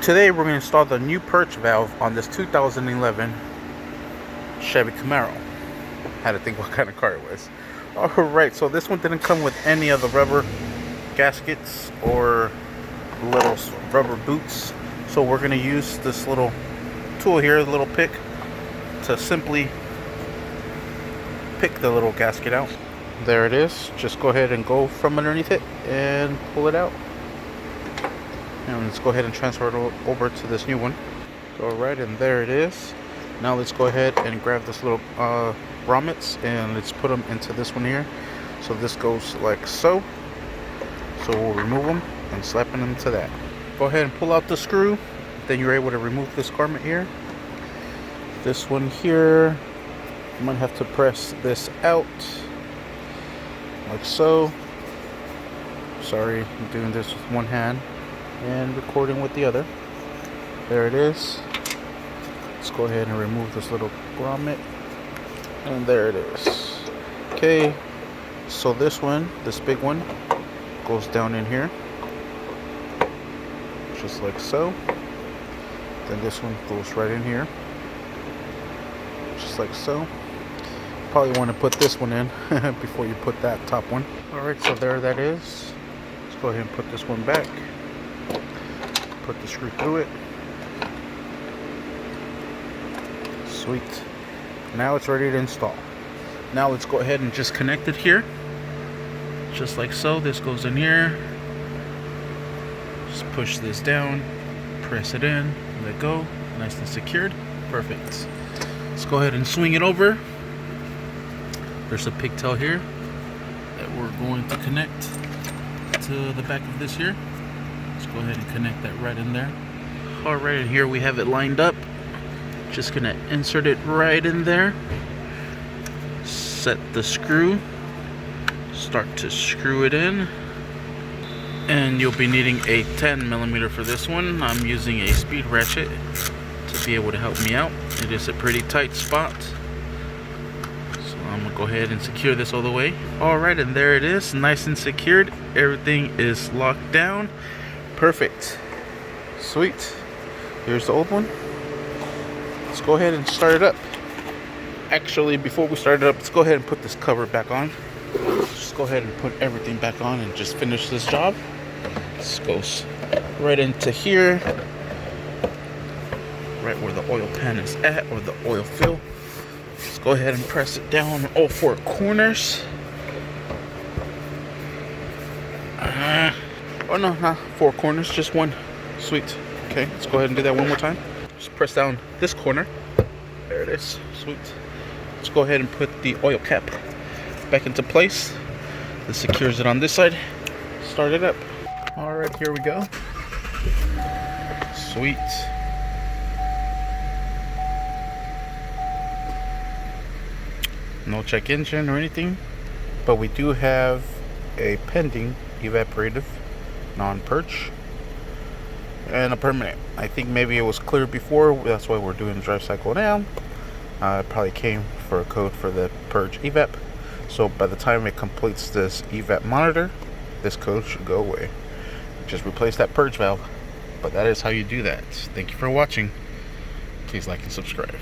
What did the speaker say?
Today we're going to install the new Purge valve on this 2011 Chevy Camaro. Had to think what kind of car it was. Alright, so this one didn't come with any of the rubber gaskets or little rubber boots. So we're going to use this little tool here, the little pick, to simply pick the little gasket out. There it is. Just go ahead and go from underneath it and pull it out. And let's go ahead and transfer it over to this new one. Alright, and there it is. Now let's go ahead and grab this little grommets and let's put them into this one here. So this goes like so. So we'll remove them and slap them into that. Go ahead and pull out the screw. Then you're able to remove this garment here. This one here, you might have to press this out like so. Sorry, I'm doing this with one hand and recording with the other. There it is. Let's go ahead and remove this little grommet, and there it is. Okay, so this one, this big one, goes down in here just like so. Then this one goes right in here just like so. Probably want to put this one in before you put that top one. Alright, so there that is. Let's go ahead and put this one back. Put the screw through it. Sweet. Now it's ready to install. Now let's go ahead and just connect it here. Just like so. This goes in here. Just push this down. Press it in. Let go. Nice and secured. Perfect. Let's go ahead and swing it over. There's a pigtail here that we're going to connect to the back of this here. Let's go ahead and connect that right in there. Alright, and here we have it lined up. Just gonna insert it right in there. Set the screw. Start to screw it in. And you'll be needing a 10mm for this one. I'm using a speed ratchet to be able to help me out. It is a pretty tight spot. So I'm gonna go ahead and secure this all the way. Alright, and there it is, nice and secured. Everything is locked down. Perfect. Sweet. Here's the old one. Let's go ahead and start it up. Actually, before we start it up, let's go ahead and put this cover back on. Just go ahead and put everything back on and just finish this job. This goes right into here, right where the oil pan is at, or the oil fill. Let's go ahead and press it down all four corners. Oh no, not four corners, just one. Sweet. Okay, let's go ahead and do that one more time. Just press down this corner. There it is. Sweet. Let's go ahead and put the oil cap back into place. This secures it on this side. Start it up. Alright, here we go. Sweet. No check engine or anything, but we do have a pending evaporative non-purge and a permanent. I think maybe it was clear before, that's why we're doing the drive cycle now. It probably came for a code for the Purge evap, so by the time it completes this evap monitor, this code should go away. Just replace that Purge valve. But that is how you do that. Thank you for watching. Please like and subscribe.